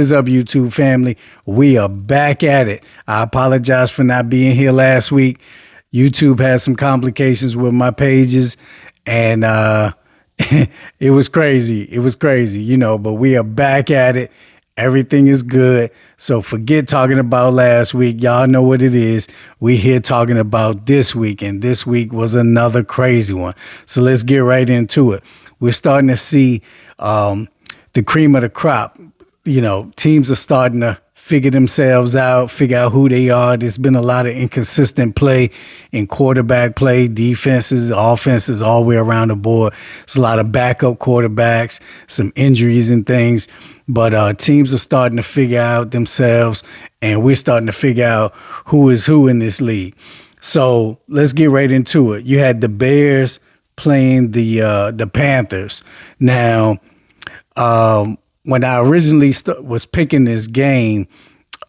is up, YouTube family? We are back at it. I apologize for not being here last week. YouTube had some complications with my pages, and it was crazy. It was crazy, but we are back at it. Everything is good. So forget talking about last week. Y'all know what it is. We here talking about this week, and this week was another crazy one. So let's get right into it. We're starting to see the cream of the crop. Teams are starting to figure themselves out, figure out who they are. There's been a lot of inconsistent play in quarterback play, defenses, offenses, all the way around the board. There's a lot of backup quarterbacks, some injuries and things. But teams are starting to figure out themselves, and we're starting to figure out who is who in this league. So let's get right into it. You had the Bears playing the Panthers. Now, when I originally was picking this game,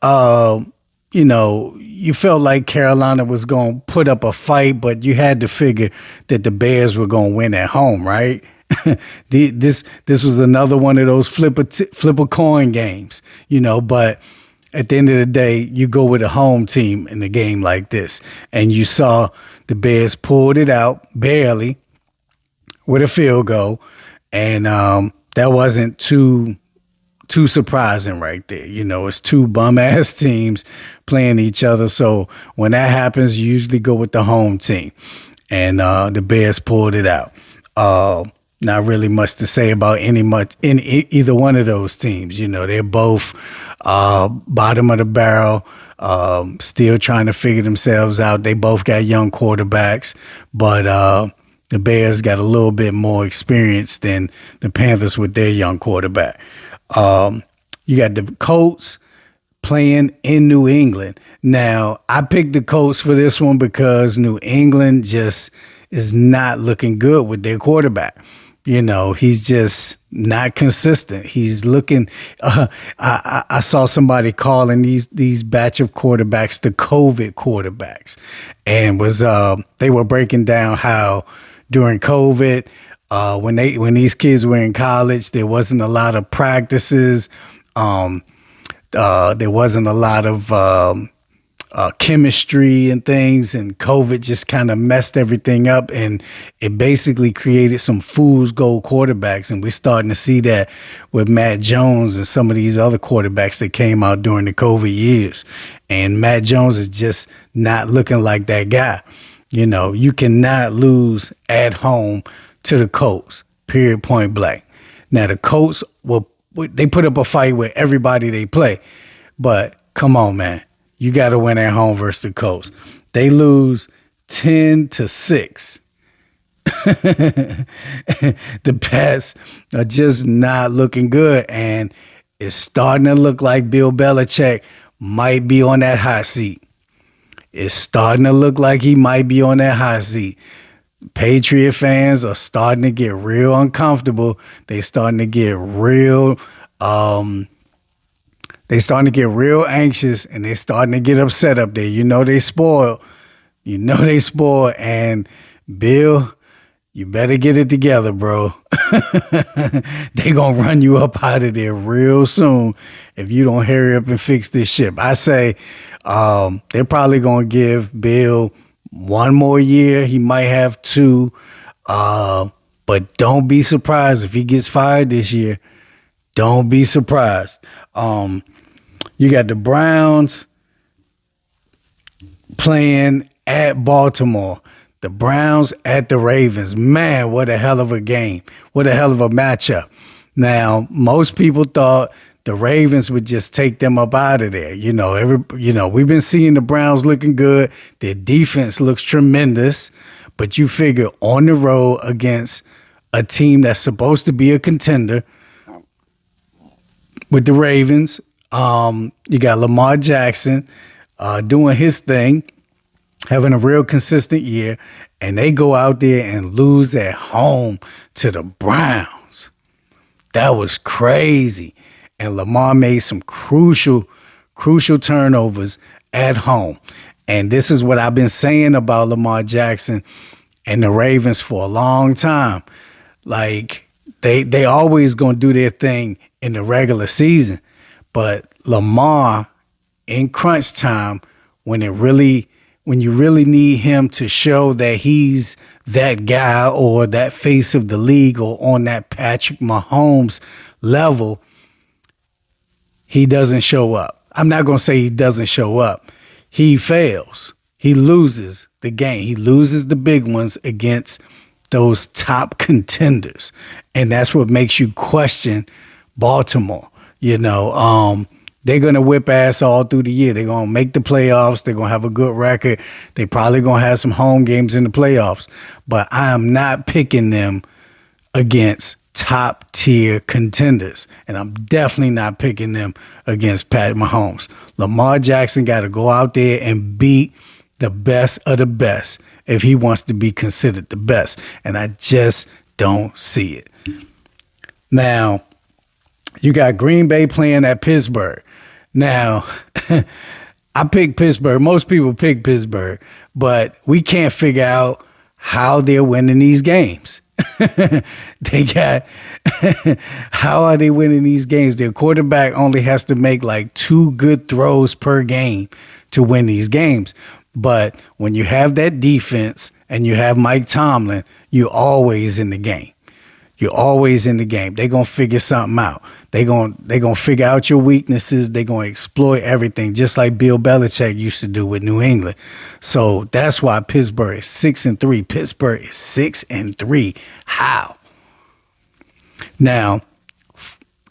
you felt like Carolina was going to put up a fight, but you had to figure that the Bears were going to win at home, right? This was another one of those flip a coin games, but at the end of the day, you go with a home team in a game like this. And you saw the Bears pulled it out barely with a field goal. And that wasn't too surprising right there. It's two bum-ass teams playing each other. So when that happens, you usually go with the home team. And the Bears pulled it out. Not really much to say about either one of those teams. They're both bottom of the barrel, still trying to figure themselves out. They both got young quarterbacks, but the Bears got a little bit more experience than the Panthers with their young quarterback. You got the Colts playing in New England. Now, I picked the Colts for this one because New England just is not looking good with their quarterback. He's just not consistent. He's looking. I saw somebody calling these batch of quarterbacks the COVID quarterbacks, and they were breaking down how during COVID, when these kids were in college, there wasn't a lot of practices. There wasn't a lot of chemistry and things, and COVID just kind of messed everything up, and it basically created some fool's gold quarterbacks. And we're starting to see that with Matt Jones and some of these other quarterbacks that came out during the COVID years. And Matt Jones is just not looking like that guy. You cannot lose at home to the Colts, period, point blank. Now, the Colts, they put up a fight with everybody they play, but come on, man. You got to win at home versus the Colts. They lose 10-6. The Pats are just not looking good, and it's starting to look like Bill Belichick might be on that hot seat. It's starting to look like he might be on that hot seat. Patriot fans are starting to get real uncomfortable. They starting to get real anxious, and they're starting to get upset up there. They spoiled. And Bill, you better get it together, bro. They gonna run you up out of there real soon if you don't hurry up and fix this ship. I say they're probably gonna give Bill one more year. He might have two, but don't be surprised if he gets fired this year. Don't be surprised. You got the Browns playing at Baltimore. The Browns at the Ravens. Man, what a hell of a game. What a hell of a matchup. Now, most people thought the Ravens would just take them up out of there. We've been seeing the Browns looking good. Their defense looks tremendous. But you figure on the road against a team that's supposed to be a contender with the Ravens, you got Lamar Jackson doing his thing, having a real consistent year, and they go out there and lose at home to the Browns. That was crazy. And Lamar made some crucial turnovers at home. And this is what I've been saying about Lamar Jackson and the Ravens for a long time. Like, they always going to do their thing in the regular season. But Lamar in crunch time, when you really need him to show that he's that guy or that face of the league or on that Patrick Mahomes level, he doesn't show up. I'm not going to say he doesn't show up. He fails. He loses the game. He loses the big ones against those top contenders. And that's what makes you question Baltimore. They're going to whip ass all through the year. They're going to make the playoffs. They're going to have a good record. They probably going to have some home games in the playoffs. But I am not picking them against top tier contenders. And I'm definitely not picking them against Pat Mahomes. Lamar Jackson got to go out there and beat the best of the best if he wants to be considered the best. And I just don't see it. Now, you got Green Bay playing at Pittsburgh. Now, I picked Pittsburgh. Most people pick Pittsburgh, but we can't figure out how they're winning these games. How are they winning these games? Their quarterback only has to make like 2 good throws per game to win these games. But when you have that defense and you have Mike Tomlin, you're always in the game. You're always in the game. They're going to figure something out. They're going to figure out your weaknesses. They're going to exploit everything, just like Bill Belichick used to do with New England. So that's why Pittsburgh is 6-3. Pittsburgh is 6-3. How? Now,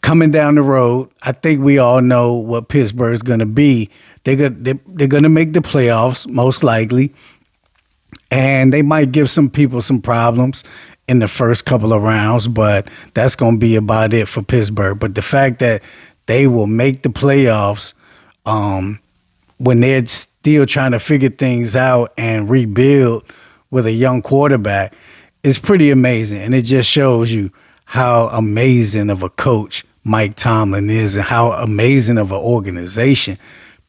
coming down the road, I think we all know what Pittsburgh is going to be. They're going to make the playoffs, most likely. And they might give some people some problems in the first couple of rounds, but that's going to be about it for Pittsburgh. But the fact that they will make the playoffs when they're still trying to figure things out and rebuild with a young quarterback is pretty amazing. And it just shows you how amazing of a coach Mike Tomlin is and how amazing of an organization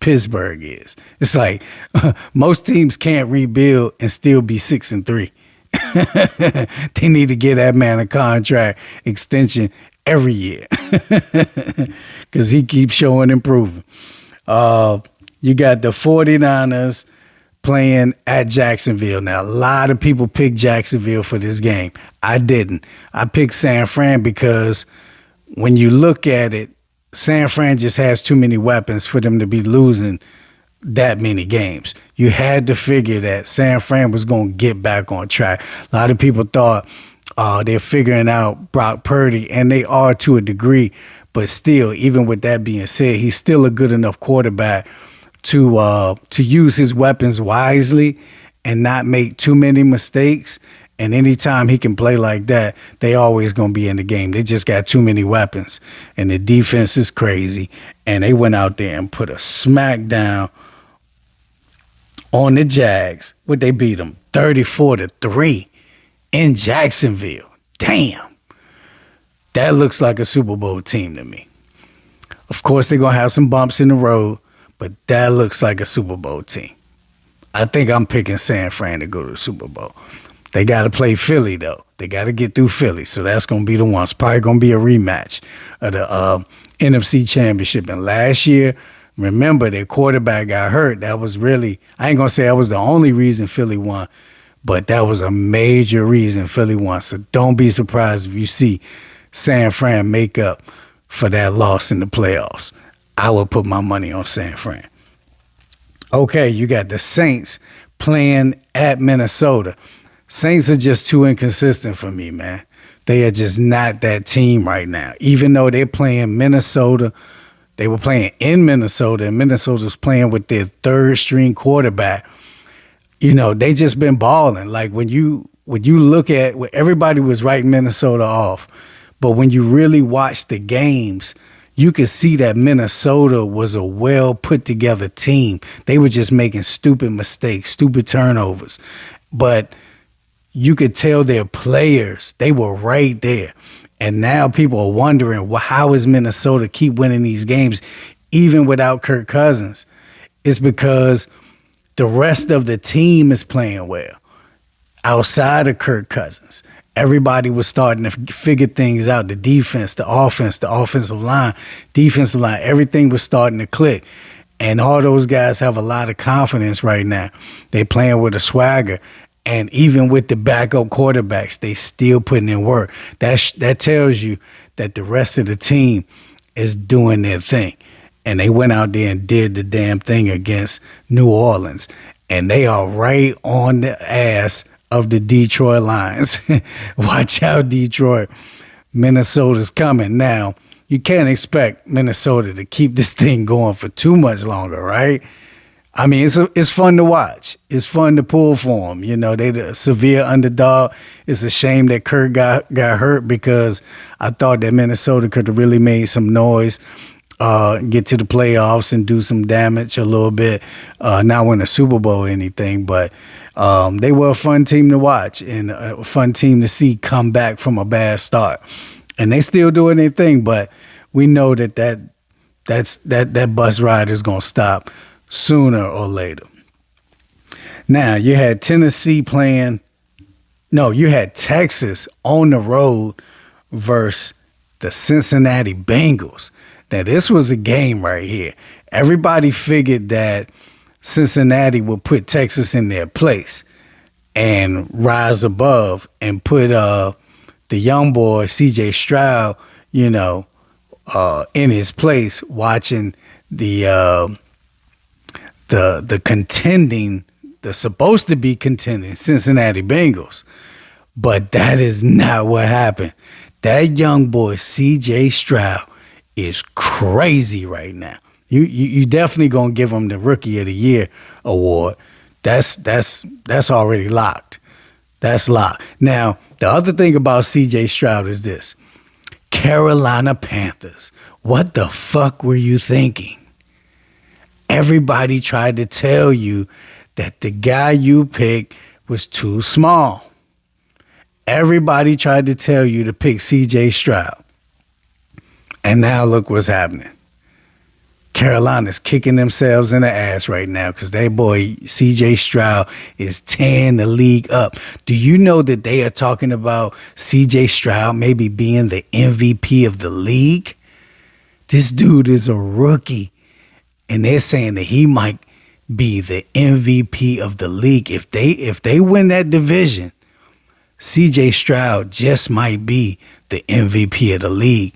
Pittsburgh is. It's like most teams can't rebuild and still be 6-3. They need to get that man a contract extension every year because he keeps showing improvement. You got the 49ers playing at Jacksonville. Now, a lot of people picked Jacksonville for this game. I didn't. I picked San Fran because when you look at it, San Fran just has too many weapons for them to be losing that many games. You had to figure that San Fran was going to get back on track. A lot of people thought they're figuring out Brock Purdy, and they are to a degree. But still, even with that being said, he's still a good enough quarterback to use his weapons wisely and not make too many mistakes. And anytime he can play like that, they always going to be in the game. They just got too many weapons. And the defense is crazy. And they went out there and put a smackdown on the Jags. What they beat them? 34-3 in Jacksonville. Damn. That looks like a Super Bowl team to me. Of course, they're going to have some bumps in the road, but that looks like a Super Bowl team. I think I'm picking San Fran to go to the Super Bowl. They got to play Philly, though. They got to get through Philly. So that's going to be the one. It's probably going to be a rematch of the NFC Championship. And last year, remember, their quarterback got hurt. That was really, I ain't going to say that was the only reason Philly won, but that was a major reason Philly won. So don't be surprised if you see San Fran make up for that loss in the playoffs. I would put my money on San Fran. Okay, you got the Saints playing at Minnesota. Saints are just too inconsistent for me, man. They are just not that team right now. Even though they're playing Minnesota, they were playing in Minnesota, and Minnesota's playing with their third-string quarterback. You know, they just been balling. Like, when you look at, everybody was writing Minnesota off, but when you really watch the games, you could see that Minnesota was a well-put-together team. They were just making stupid mistakes, stupid turnovers. But you could tell their players, they were right there. And now people are wondering, well, how is Minnesota keep winning these games even without Kirk Cousins? It's because the rest of the team is playing well outside of Kirk Cousins. Everybody was starting to figure things out. The defense, the offense, the offensive line, defensive line, everything was starting to click. And all those guys have a lot of confidence right now. They playing with a swagger. And even with the backup quarterbacks, they still putting in work. That tells you that the rest of the team is doing their thing. And they went out there and did the damn thing against New Orleans. And they are right on the ass of the Detroit Lions. Watch out, Detroit. Minnesota's coming. Now, you can't expect Minnesota to keep this thing going for too much longer, right? I mean, it's fun to watch. It's fun to pull for them. You know, they the severe underdog. It's a shame that Kurt got hurt, because I thought that Minnesota could have really made some noise, get to the playoffs and do some damage a little bit, not win a Super Bowl or anything. But they were a fun team to watch and a fun team to see come back from a bad start. And they still doing their thing, but we know that bus ride is going to stop sooner or later. Now, you had Texas on the road versus the Cincinnati Bengals. Now, this was a game right here. Everybody figured that Cincinnati would put Texas in their place and rise above and put the young boy, C.J. Stroud, in his place, watching the contending, the supposed to be contending Cincinnati Bengals. But that is not what happened. That young boy, C.J. Stroud, is crazy right now. You definitely gonna give him the Rookie of the Year award. That's already locked. That's locked. Now, the other thing about C.J. Stroud is this. Carolina Panthers. What the fuck were you thinking? Everybody tried to tell you that the guy you picked was too small. Everybody tried to tell you to pick C.J. Stroud. And now look what's happening. Carolina's kicking themselves in the ass right now because their boy C.J. Stroud is tearing the league up. Do you know that they are talking about C.J. Stroud maybe being the MVP of the league? This dude is a rookie. And they're saying that he might be the MVP of the league. If they win that division, C.J. Stroud just might be the MVP of the league.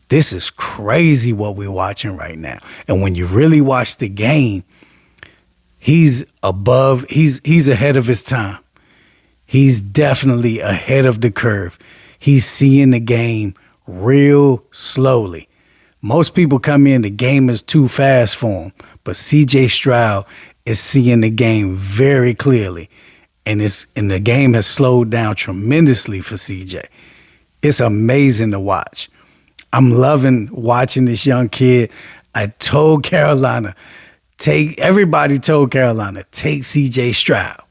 This is crazy what we're watching right now. And when you really watch the game, he's ahead of his time. He's definitely ahead of the curve. He's seeing the game real slowly. Most people come in, the game is too fast for him. But C.J. Stroud is seeing the game very clearly. And the game has slowed down tremendously for C.J. It's amazing to watch. I'm loving watching this young kid. Everybody told Carolina, take C.J. Stroud.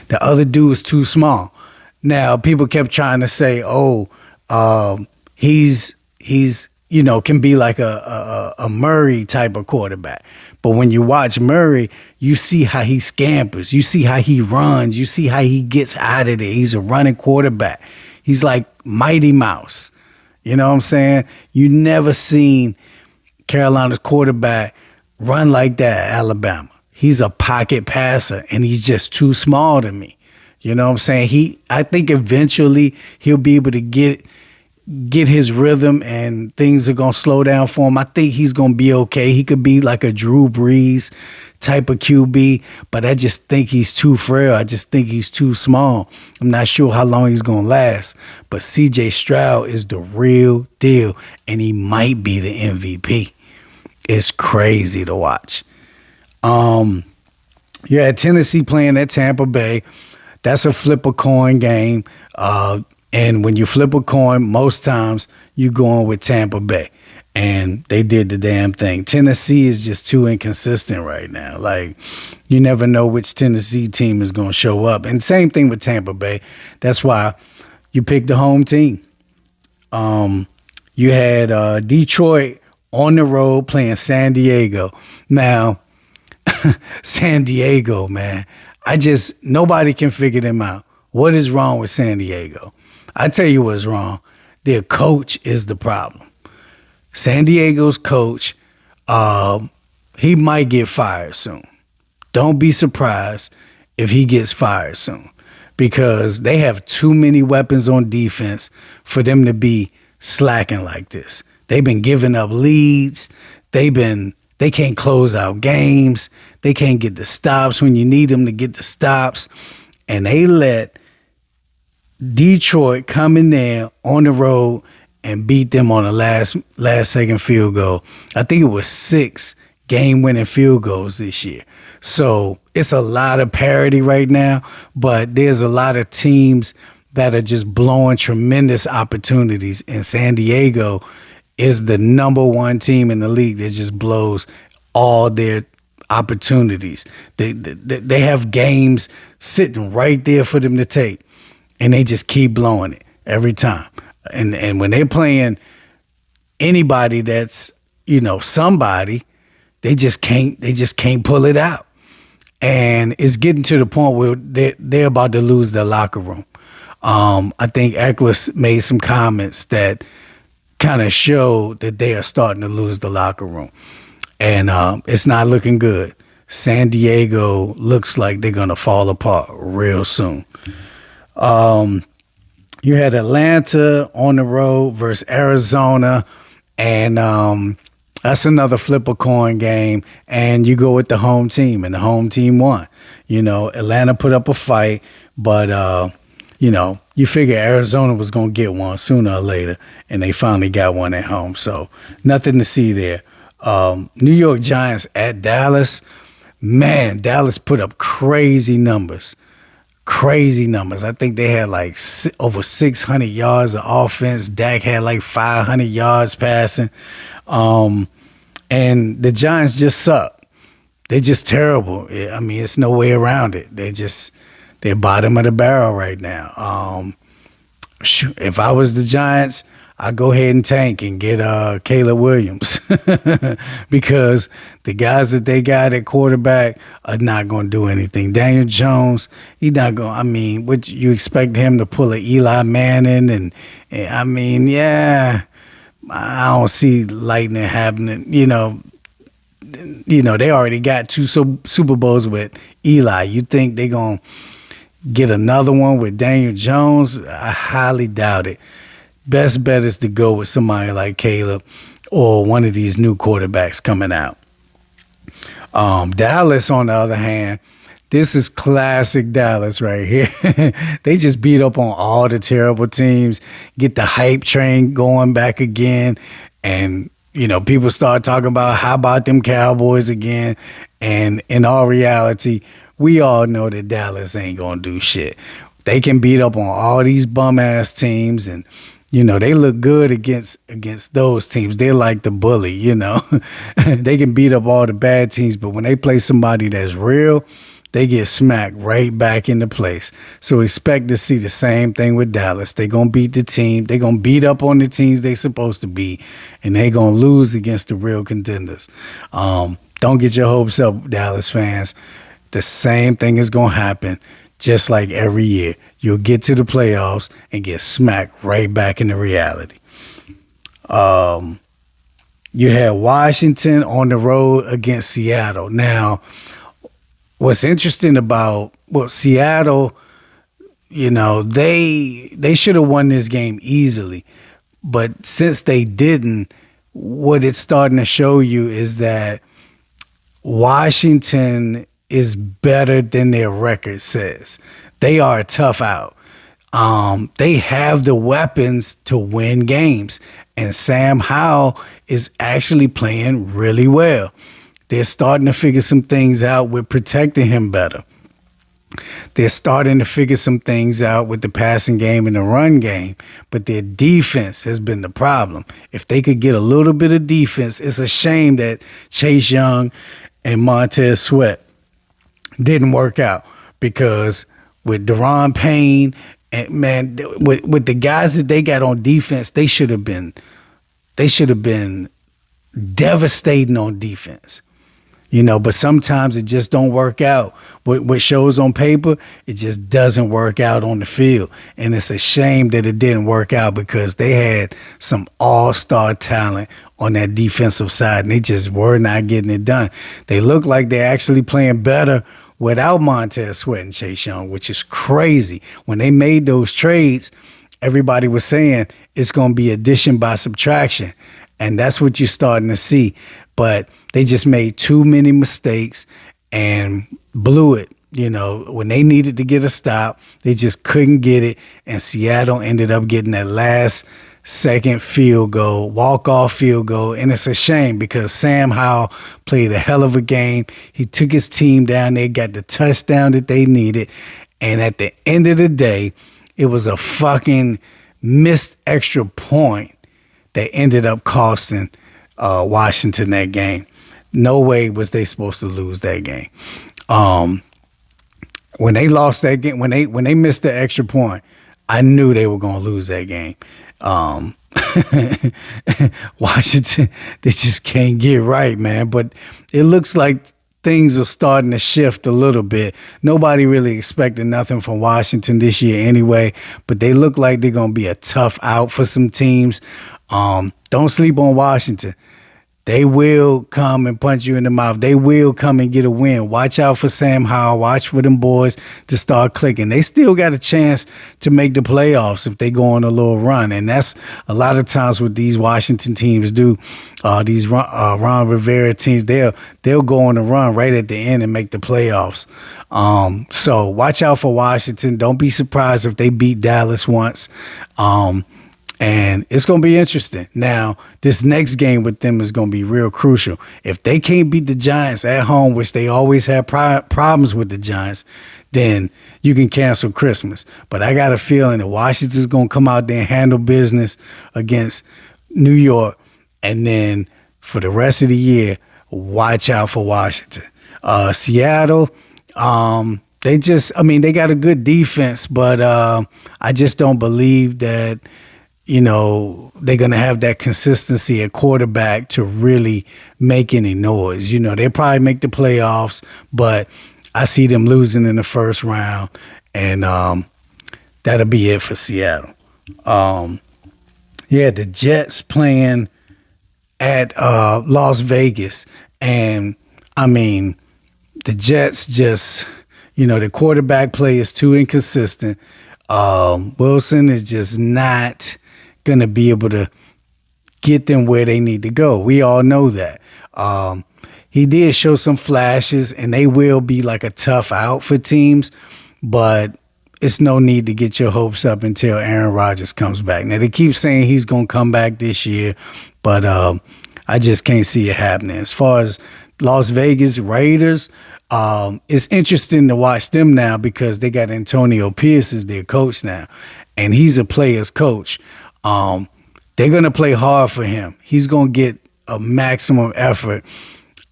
The other dude is too small. Now, people kept trying to say, he's can be like a Murray type of quarterback. But when you watch Murray, you see how he scampers. You see how he runs. You see how he gets out of there. He's a running quarterback. He's like Mighty Mouse. You know what I'm saying? You never seen Carolina's quarterback run like that at Alabama. He's a pocket passer, and he's just too small to me. You know what I'm saying? I think eventually he'll be able to get his rhythm, and things are going to slow down for him. I think he's going to be okay. He could be like a Drew Brees type of QB, but I just think he's too frail. I just think he's too small. I'm not sure how long he's going to last, but C.J. Stroud is the real deal, and he might be the MVP. It's crazy to watch. You had Tennessee playing at Tampa Bay. That's a flip a coin game. And when you flip a coin, most times you going with Tampa Bay. And they did the damn thing. Tennessee is just too inconsistent right now. Like, you never know which Tennessee team is going to show up. And same thing with Tampa Bay. That's why you picked the home team. You had Detroit on the road playing San Diego. Now, San Diego, man, nobody can figure them out. What is wrong with San Diego? I tell you what's wrong. Their coach is the problem. San Diego's coach, he might get fired soon. Don't be surprised if he gets fired soon, because they have too many weapons on defense for them to be slacking like this. They've been giving up leads. They can't close out games. They can't get the stops when you need them to get the stops. And they let Detroit come in there on the road and beat them on a last second field goal. I think it was 6 game-winning field goals this year. So it's a lot of parity right now, but there's a lot of teams that are just blowing tremendous opportunities, and San Diego is the number one team in the league that just blows all their opportunities. They have games sitting right there for them to take, and they just keep blowing it every time. And when they're playing anybody that's, somebody, they just can't pull it out. And it's getting to the point where they're about to lose their locker room. I think Eckler made some comments that kind of show that they are starting to lose the locker room. And it's not looking good. San Diego looks like they're going to fall apart real soon. You had Atlanta on the road versus Arizona, and that's another flip a coin game, and you go with the home team, and the home team won. Atlanta put up a fight, but you figure Arizona was going to get one sooner or later, and they finally got one at home. So nothing to see there. New York Giants at Dallas. Man, Dallas put up crazy numbers. I think they had like over 600 yards of offense. Dak had like 500 yards passing. And the Giants just suck. They're just terrible. I mean, it's no way around it. They're bottom of the barrel right now. If I was the Giants, I'd go ahead and tank and get Caleb Williams because the guys that they got at quarterback are not going to do anything. Daniel Jones, he's not going. I mean, what you expect him to pull an Eli Manning, and I mean, yeah, I don't see lightning happening. They already got 2 Super Bowls with Eli. You think they're going to get another one with Daniel Jones? I highly doubt it. Best bet is to go with somebody like Caleb or one of these new quarterbacks coming out. Dallas, on the other hand, this is classic Dallas right here. They just beat up on all the terrible teams, get the hype train going back again, and people start talking about how about them Cowboys again. And in all reality, we all know that Dallas ain't gonna do shit. They can beat up on all these bum ass teams, and they look good against those teams. They're like the bully, They can beat up all the bad teams, but when they play somebody that's real, they get smacked right back into place. So expect to see the same thing with Dallas. They're going to beat the team. They're going to beat up on the teams they're supposed to beat, and they're going to lose against the real contenders. Don't get your hopes up, Dallas fans. The same thing is going to happen just like every year. You'll get to the playoffs and get smacked right back into reality. You had Washington on the road against Seattle. Now, what's interesting about Seattle, they should have won this game easily. But since they didn't, what it's starting to show you is that Washington is better than their record says. They are a tough out. They have the weapons to win games. And Sam Howell is actually playing really well. They're starting to figure some things out with protecting him better. They're starting to figure some things out with the passing game and the run game, but their defense has been the problem. If they could get a little bit of defense, it's a shame that Chase Young and Montez Sweat didn't work out, because with Deron Payne and with the guys that they got on defense, they should have been devastating on defense. But sometimes it just don't work out. What shows on paper, it just doesn't work out on the field. And it's a shame that it didn't work out because they had some all-star talent on that defensive side, and they just were not getting it done. They look like they're actually playing better without Montez Sweat and Chase Young, which is crazy. When they made those trades, everybody was saying it's going to be addition by subtraction. And that's what you're starting to see. But they just made too many mistakes and blew it. When they needed to get a stop, they just couldn't get it. And Seattle ended up getting that last second field goal, walk-off field goal. And it's a shame because Sam Howell played a hell of a game. He took his team down there, got the touchdown that they needed. And at the end of the day, it was a fucking missed extra point that ended up costing Washington that game. No way was they supposed to lose that game. When they lost that game, when they missed the extra point, I knew they were going to lose that game. Washington, they just can't get right, man. But it looks like things are starting to shift a little bit. Nobody really expected nothing from Washington this year anyway, but they look like they're going to be a tough out for some teams. Don't sleep on Washington. They will come and punch you in the mouth. They will come and get a win. Watch out for Sam Howell. Watch for them boys to start clicking. They still got a chance to make the playoffs if they go on a little run. And that's a lot of times what these Washington teams do. These Ron Rivera teams, they'll go on a run right at the end and make the playoffs. So watch out for Washington. Don't be surprised if they beat Dallas once. And it's going to be interesting. Now, this next game with them is going to be real crucial. If they can't beat the Giants at home, which they always have problems with the Giants, then you can cancel Christmas. But I got a feeling that Washington's going to come out there and handle business against New York. And then for the rest of the year, watch out for Washington. Seattle, they got a good defense, but I just don't believe that they're going to have that consistency at quarterback to really make any noise. They'll probably make the playoffs, but I see them losing in the first round, and that'll be it for Seattle. The Jets playing at Las Vegas, and the Jets just, the quarterback play is too inconsistent. Wilson is just not going to be able to get them where they need to go. We all know that. He did show some flashes, and they will be like a tough out for teams, but it's no need to get your hopes up until Aaron Rodgers comes back. Now, they keep saying he's going to come back this year, but I just can't see it happening. As far as Las Vegas Raiders, it's interesting to watch them now because they got Antonio Pierce as their coach now, and he's a player's coach. They're going to play hard for him. He's going to get a maximum effort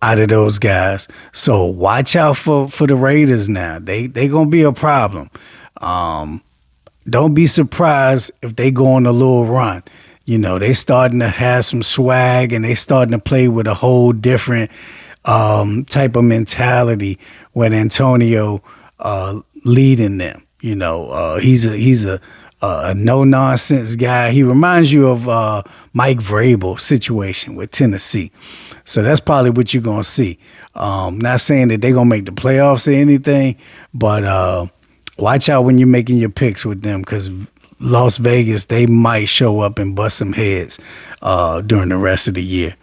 out of those guys. So watch out for the Raiders now. They going to be a problem. Don't be surprised if they go on a little run. They starting to have some swag, and they starting to play with a whole different type of mentality when Antonio leading them. He's a no-nonsense guy. He reminds you of Mike Vrabel situation with Tennessee. So that's probably what you're going to see. Not saying that they're going to make the playoffs or anything, but watch out when you're making your picks with them because Las Vegas, they might show up and bust some heads during the rest of the year.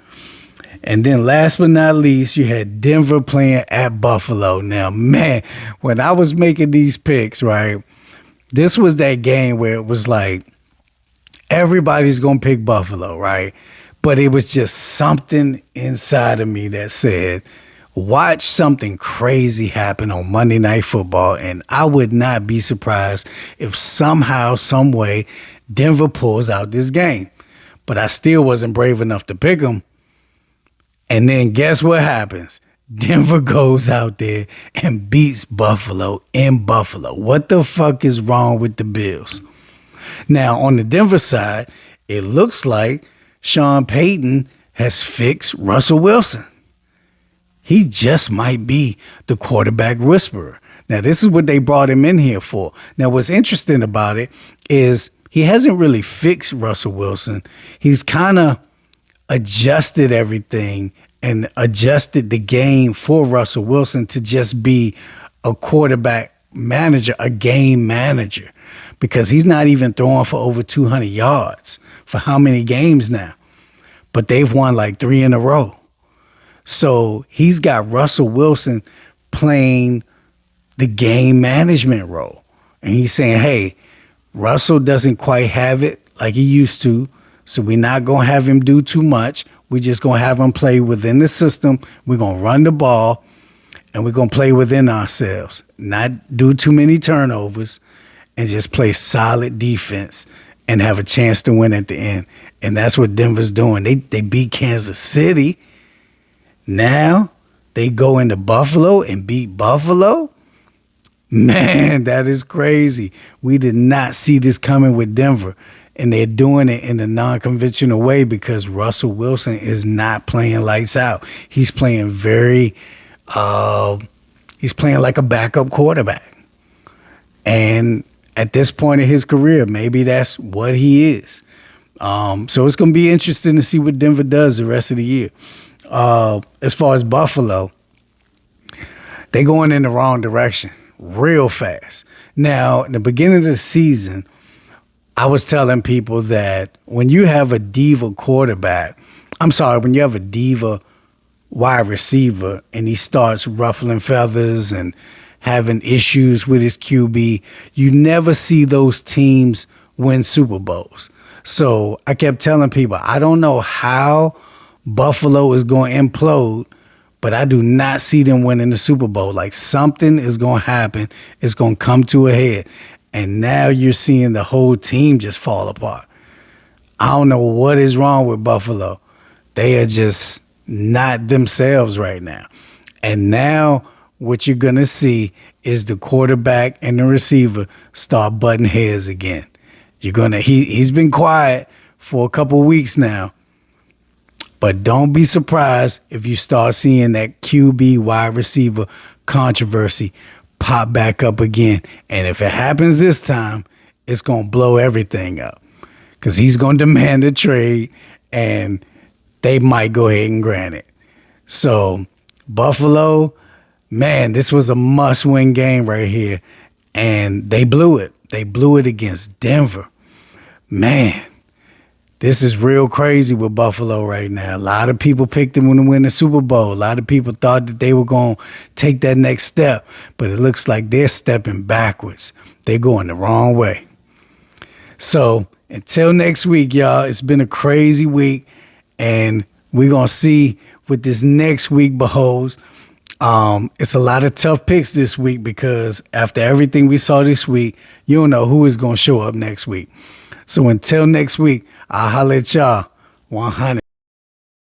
And then last but not least, you had Denver playing at Buffalo. Now, man, when I was making these picks, right, this was that game where it was like everybody's going to pick Buffalo, right? But it was just something inside of me that said, watch something crazy happen on Monday Night Football, and I would not be surprised if somehow, some way, Denver pulls out this game. But I still wasn't brave enough to pick them. And then guess what happens? Denver goes out there and beats Buffalo in Buffalo. What the fuck is wrong with the Bills? Now, on the Denver side, it looks like Sean Payton has fixed Russell Wilson. he just might be the quarterback whisperer. Now, this is what they brought him in here for. Now, what's interesting about it is he hasn't really fixed Russell Wilson. He's kind of adjusted everything and adjusted the game for Russell Wilson to just be a quarterback manager, a game manager, because he's not even throwing for over 200 yards for how many games now? But they've won like 3 in a row. So he's got Russell Wilson playing the game management role. And he's saying, hey, Russell doesn't quite have it like he used to, so we're not going to have him do too much. We're just going to have him play within the system. We're going to run the ball, and we're going to play within ourselves, not do too many turnovers, and just play solid defense and have a chance to win at the end. And that's what Denver's doing. They beat Kansas City. Now they go into Buffalo and beat Buffalo. Man, that is crazy. We did not see this coming with Denver. And they're doing it in a non-conventional way because Russell Wilson is not playing lights out. He's playing he's playing like a backup quarterback. And at this point in his career, maybe that's what he is. So it's going to be interesting to see what Denver does the rest of the year. As far as Buffalo, they're going in the wrong direction real fast. Now, in the beginning of the season, I was telling people that when you have a diva when you have a diva wide receiver and he starts ruffling feathers and having issues with his QB, you never see those teams win Super Bowls. So I kept telling people, I don't know how Buffalo is going to implode, but I do not see them winning the Super Bowl. Like something is going to happen. It's going to come to a head. And now you're seeing the whole team just fall apart. I don't know what is wrong with Buffalo. They are just not themselves right now. And now what you're going to see is the quarterback and the receiver start butting heads again. He's been quiet for a couple weeks now. But don't be surprised if you start seeing that QB wide receiver controversy pop back up again. And if it happens this time, it's going to blow everything up. Because he's going to demand a trade, and they might go ahead and grant it. So, Buffalo, man, this was a must-win game right here. And they blew it. They blew it against Denver. Man, this is real crazy with Buffalo right now. A lot of people picked them to win the Super Bowl. A lot of people thought that they were going to take that next step. But it looks like they're stepping backwards. They're going the wrong way. So until next week, y'all, it's been a crazy week. And we're going to see what this next week beholds. It's a lot of tough picks this week because after everything we saw this week, you don't know who is going to show up next week. So until next week, I'll holler at y'all 100.